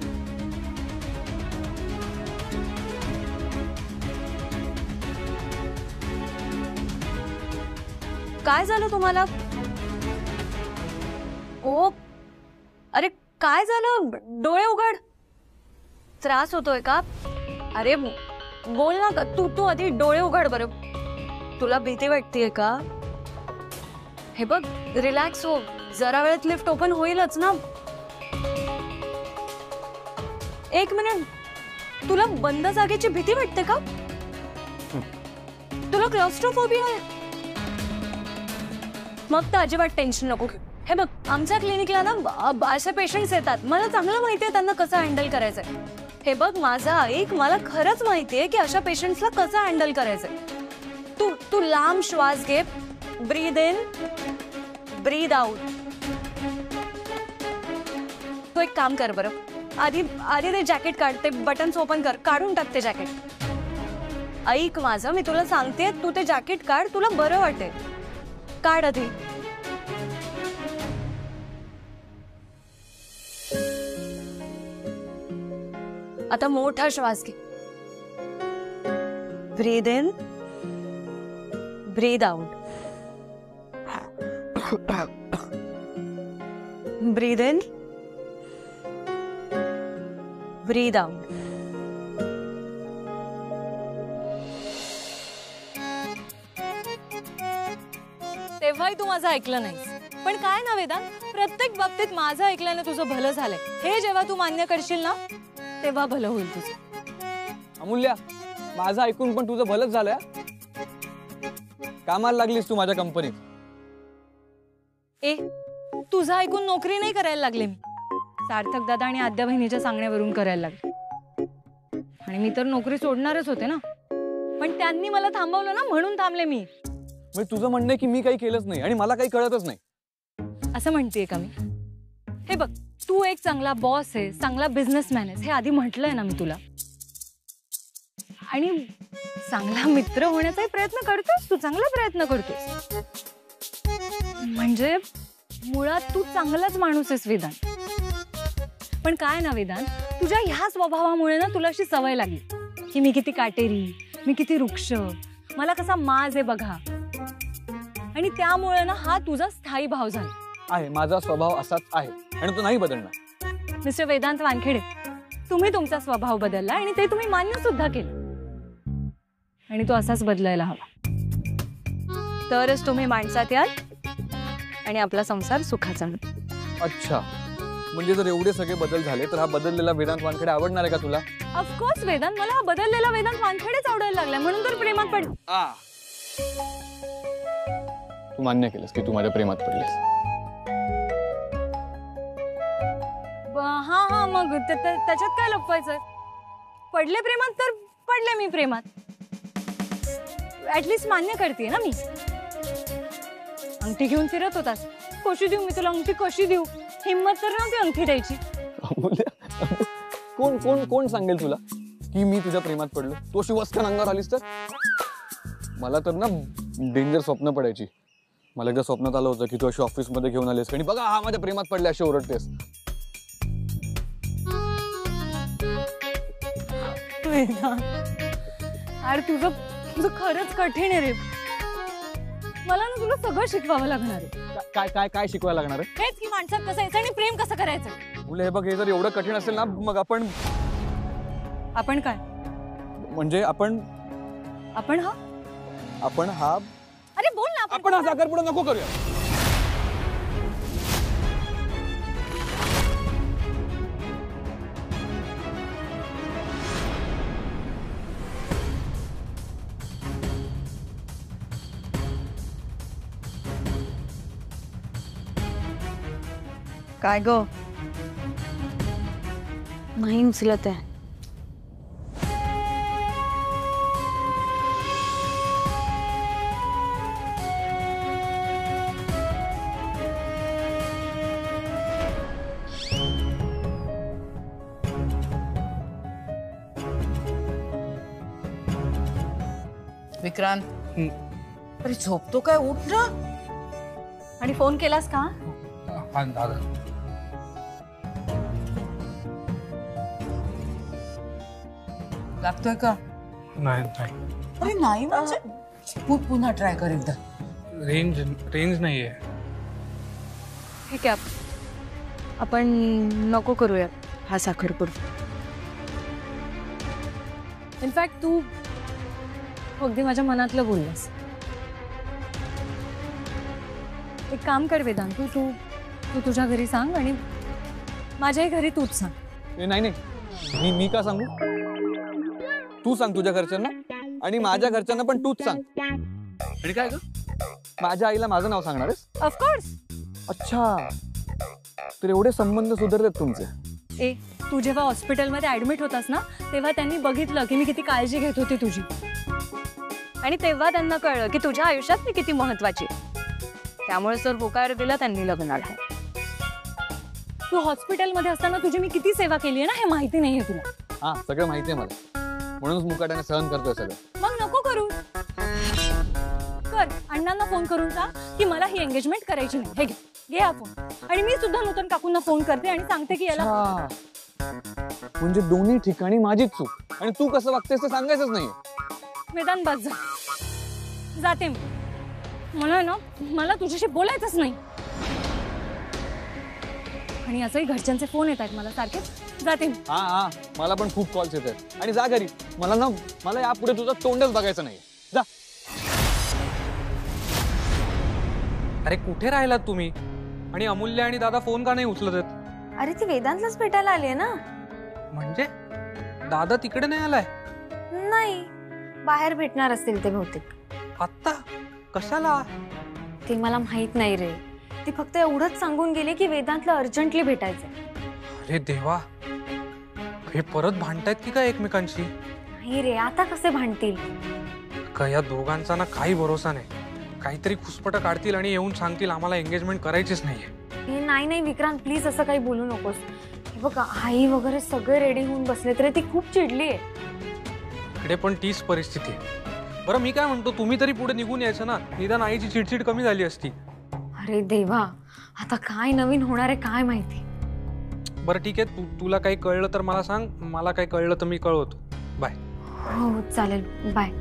[SPEAKER 3] काय झालं तुम्हाला? ओ, अरे काय झालं? डोळे उघड. त्रास होतोय का? अरे बोल ना, तू आधी डोळे उघड बरं. तुला भीती वाटतेय का? हे बघ, रिलॅक्स हो. जरा वेळात लिफ्ट ओपन होईलच ना. एक मिनिट, तुला बंद जागेची भीती वाटते का? तुला क्लॉस्ट्रोफोबिया आहे? मग तर अजिबात टेन्शन नको घेऊ. हे बघ, आमच्या क्लिनिकला ना असे पेशंट्स येतात. मला चांगलं माहिती आहे त्यांना कसं हँडल करायचंय. हे बघ माझा ऐक, मला खरंच माहिती आहे की अशा पेशंट्सला कसं हँडल करायचंय. तू लांब श्वास घे. Breathe in, breathe out. तू एक काम कर बरं, आधी ते जॅकेट काढ. ते बटन्स ओपन कर, काढून टाक ते जॅकेट. ऐक माझं, मी तुला सांगते, तू ते जॅकेट काढ, तुला बरं वाटेल. काढ आधी.
[SPEAKER 7] आता मोठा श्वास घे. Breathe in, breathe out. Breathe in, breathe out. तेव्हाही तू माझं ऐकलं नाहीस. पण काय ना वेदांत, प्रत्येक बाबतीत माझं ऐकल्याने तुझं भलं झालंय. हे जेव्हा तू मान्य करशील ना, तेव्हा भलं होईल तुझं.
[SPEAKER 10] अमूल्या, माझं ऐकून पण तुझं भलंच झालंय. कामाला लागलीस तू माझ्या कंपनीत.
[SPEAKER 7] ए, तुझं ऐकून नोकरी नाही करायला लागले मी. सार्थक दादा आणि आद्या बहिणीच्या सांगण्यावरून करायला लागले. आणि मी तर नोकरी सोडणारच होते ना, पण त्यांनी मला थांबवलं ना, म्हणून थांबले मी.
[SPEAKER 10] म्हणजे तुझं म्हणणं आहे की मी काही केलंच नाही आणि मला काही कळतच नाही,
[SPEAKER 7] असं म्हणतेय का मी? हे बघ, तू एक चांगला बॉस आहे, चांगला बिझनेसमॅन आहेस, हे आधी म्हटलंय ना मी तुला. आणि चांगला मित्र होण्याचाही प्रयत्न करतोस तू, चांगला प्रयत्न करतोस. म्हणजे मुळात तू चांगलाच माणूस आहेस वेदांत. पण काय ना वेदांत, तुझ्या ह्या स्वभावामुळे ना तुला अशी सवय लागली की मी किती काटेरी, मी किती वृक्ष, मला कसा माज आहे बघा. आणि त्यामुळे ना हा तुझा स्थायी भाव झाला
[SPEAKER 10] आहे. माझा स्वभाव असाच आहे आणि तो नाही बदलणार.
[SPEAKER 7] मिस्टर वेदांत वानखेडे, तुम्ही तुमचा स्वभाव बदलला आणि ते तुम्ही मान्य सुद्धा केलं. आणि तो असाच बदलायला हवा, तरच तुम्ही माणसात याल आणि आपला संसार सुखाचा होईल.
[SPEAKER 10] अच्छा, म्हणजे जर एवढे सगळे बदल झाले तर हा बदललेला वेदांत वानखेडे आवडणार आहे का तुला?
[SPEAKER 7] ऑफकोर्स वेदांत, मला हा बदललेला वेदांत वानखेडेच आवडायला लागलाय, म्हणून तर प्रेमात पड.
[SPEAKER 10] तू मान्य केलंस की तू माझ्या प्रेमात पडलीस.
[SPEAKER 7] हा हा, मग त्याच्यात काय लपवायचं? पडले प्रेमात तर पडले मी प्रेमात. ऍटलीस्ट मान्य करते ना मी. अंगठी घेऊन फिरत होतास, कशी देऊ मी तुला अंगठी, कशी देऊ? हिम्मत तर नव्हती अंगठी द्यायची.
[SPEAKER 10] कोण कोण कोण सांगेल तुला की मी तुझ्या प्रेमात पडलो? तू अशी वस्कन अंगावर आलीस तर? मला तर ना डेंजर स्वप्न पडायची. मला एकदा स्वप्नात आलं होतं की तू अशी ऑफिसमध्ये घेऊन आलीस आणि बघा हा माझ्या प्रेमात पडले अशी ओरडतेस.
[SPEAKER 7] अरे तुझं खरंच कठीण आहे रे. मला ना तुला सगळं शिकवावं लागणार आहे.
[SPEAKER 10] काय काय काय शिकवायला लागणार आहे?
[SPEAKER 7] हेच की माणसात कसं यायचं आणि प्रेम कसं करायचं.
[SPEAKER 10] मुले हे बघ, हे जर एवढं कठीण असेल ना, मग आपण
[SPEAKER 7] काय
[SPEAKER 10] म्हणजे आपण हा
[SPEAKER 7] अरे बोल ना.
[SPEAKER 10] आपण हा साखरपुडा नको करूया.
[SPEAKER 2] काय ग? नाही उचलत आहे.
[SPEAKER 1] विक्रांत, अरे झोपतो काय? उठ ना.
[SPEAKER 7] आणि फोन केलास का?
[SPEAKER 4] हा दादा.
[SPEAKER 1] लागतोय का?
[SPEAKER 4] नाही.
[SPEAKER 1] अरे नाही म्हणजे पुन्हा ट्राय कर एकदा.
[SPEAKER 4] रेंज नाहीये.
[SPEAKER 2] ठीक आहे, आपण नको करूया हा साखरपुडा.
[SPEAKER 7] इनफॅक्ट तू अगदी माझ्या मनातलं बोललास. एक काम कर वेदांत, तू तुझ्या घरी सांग आणि माझ्याही घरी तूच सांग.
[SPEAKER 10] नाही, मी का सांगू? तू सांग तुझ्या घरच्यांना आणि माझ्या घरच्यांना पण तूच सांग. आणि काय ग, माझ्या आईला माझं नाव सांगणार आहेस?
[SPEAKER 7] ऑफकोर्स.
[SPEAKER 10] अच्छा, तर एवढे संबंध सुधारलेत तुमचे?
[SPEAKER 7] ए, तू जेव्हा हॉस्पिटलमध्ये ऍडमिट होतास ना, तेव्हा त्यांनी बघितलं की मी किती काळजी घेत होती तुझी. आणि तेव्हा त्यांना कळलं की तुझ्या आयुष्यात मी किती महत्वाची. त्यामुळे सर होकार दिला त्यांनी लग्नाला. तू हॉस्पिटलमध्ये असताना तुझी मी किती सेवा केली आहे ना, हे माहिती नाहीये तुला.
[SPEAKER 10] हा, सगळं माहिती आहे मला, म्हणूनच मुकाट्याने सहन करतोय सगळं.
[SPEAKER 7] मग नको करू. कर, अण्णांना फोन करून सांग की मला ही एंगेजमेंट करायची नाही. हे घे हा फोन. आणि मी सुद्धा नूतन काकूंना फोन करते आणि सांगते की याला
[SPEAKER 10] म्हणजे दोन्ही ठिकाणी माझीच चूक आणि तू कसं वागतेस ते सांगायचंच नाहीये.
[SPEAKER 7] वेदांत बस जा, जाते मी. मला तुझ्याशी बोलायचंच नाही. आणि असंही घरच्यांचे फोन येत आहेत मला सारखे. जाते मी.
[SPEAKER 10] हा मला पण खूप कॉल्स येत आहेत. आणि जा घरी. मला यापुढे तुझं तोंडच बघायचं नाही. जा.
[SPEAKER 4] अरे कुठे राहिलात तुम्ही? आणि अमूल्य आणि दादा फोन का नाही उचलत आहेत?
[SPEAKER 3] अरे ती वेदांतलाच भेटायला आली आहे ना.
[SPEAKER 4] म्हणजे दादा तिकडे नाही आलाय?
[SPEAKER 3] नाही, बाहेर भेटणार असतील ते बहुतेक.
[SPEAKER 4] आत्ता कशाला?
[SPEAKER 3] ते मला माहित नाही रे. ती फक्त एवढंच सांगून गेली की वेदांतला अर्जंटली भेटायचंय.
[SPEAKER 4] अरे देवा, हे परत भांडतायत की काय एकमेकांशी?
[SPEAKER 3] नाही रे, आता कसे भांडतील?
[SPEAKER 4] का या दोघांचा ना काही भरोसा नाही. काहीतरी खुसपट काढतील आणि येऊन सांगतील आम्हाला एंगेजमेंट करायचीच नाहीये.
[SPEAKER 3] हे नाही विक्रांत, प्लीज असं काही बोलू नकोस. हे बघ, आई वगैरे सगळे रेडी होऊन बसले तरी ती खूप चिडली आहे.
[SPEAKER 4] इकडे पण तीच परिस्थिती आहे. बरं मी काय म्हणतो, तुम्ही तरी पुढे निघून यायचं ना. निदान आईची चिडचिड कमी झाली असती.
[SPEAKER 3] अरे देवा, आता काय नवीन होणार आहे काय माहिती.
[SPEAKER 4] बरं ठीक आहे, तुला काही कळलं तर मला सांग. मला काही कळलं तर मी कळवतो. बाय.
[SPEAKER 3] हो चालेल, बाय.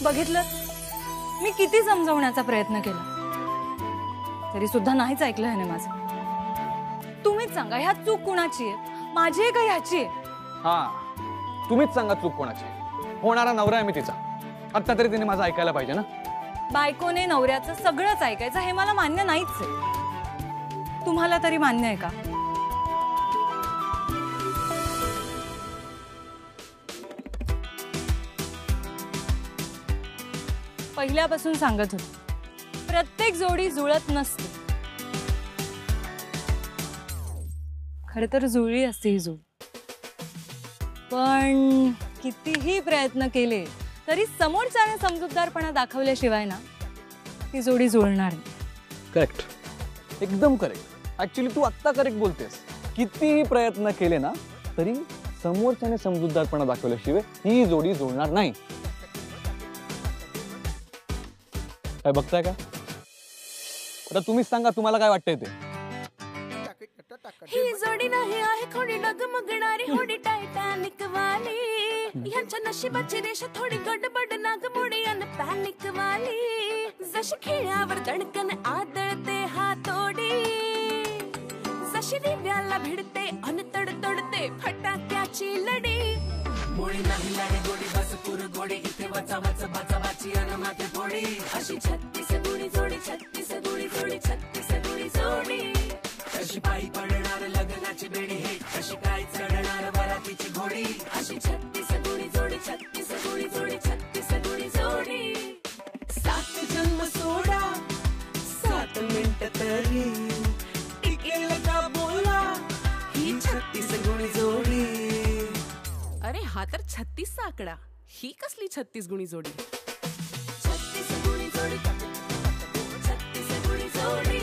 [SPEAKER 7] बघितलं, मी किती समजवण्याचा प्रयत्न केला तरी सुद्धा नाहीच ऐकलं ह्याने माझं. तुम्हीच सांगा, ह्या चूक कुणाची आहे? माझी आहे का ह्याची आहे?
[SPEAKER 10] हा, तुम्हीच सांगा चूक कोणाची. होणारा नवरा आहे मी तिचा. आता तरी तिने माझं ऐकायला पाहिजे ना.
[SPEAKER 7] बायकोने नवऱ्याचं सगळंच ऐकायचं हे मला मान्य नाहीच आहे. तुम्हाला तरी मान्य आहे का? पहिल्यापासून सांगत होते, प्रत्येक जोडी जुळत नसते. खर तर जुळली असते ही जोडी, पण कितीही प्रयत्न केले तरी समोरच्याने समजूतदारपणा दाखवल्याशिवाय ना ती जोडी जुळणार नाही.
[SPEAKER 10] करेक्ट, एकदम करेक्ट. ऍक्च्युली तू आत्ता करेक्ट बोलतेस. कितीही प्रयत्न केले ना तरी समोरच्याने समजूतदारपणा दाखवल्याशिवाय ही जोडी जुळणार नाही. काय बघताय का? आता तुम्हीच सांगा, तुम्हाला काय वाटतंय ते.
[SPEAKER 11] ही जोडी नाही आहे थोडी डगमगणारी, होडी टायटॅनिक वाली. ह्यांच्या नशिबाची रेषा थोडी गडबड नागमोडी अन पॅनिक वाली. जशी खिळ्यावर दणकन आदळते हातोडी, जशी दिव्याला भिडते अन तडतडते फटाक्याची लढी. मुळी नाही लाडी गोडी बस पुर गोडी, इथे वचा वच भाचा भाची अन माथे फोडी. अशी 36 गुणी जोडी, 36 गुणी जोडी, 36 गुणी जोडी. कशी पायी पडणार लग्नाची बेडी, हे कशी काय चढणार वरातीची घोडी. अशी 36 गुणी जोडी, 36 गुणी जोडी, 36 गुणी जोडी. 7 जन्म सोडा 7 मिनिट तरी टिकेल का बोला ही 36 गुणी जोडी. अरे हा तर 36 चा आकडा, ही कसली 36 गुणी जोडी. 36 गुणी जोडी, 36 गुणी जोडी.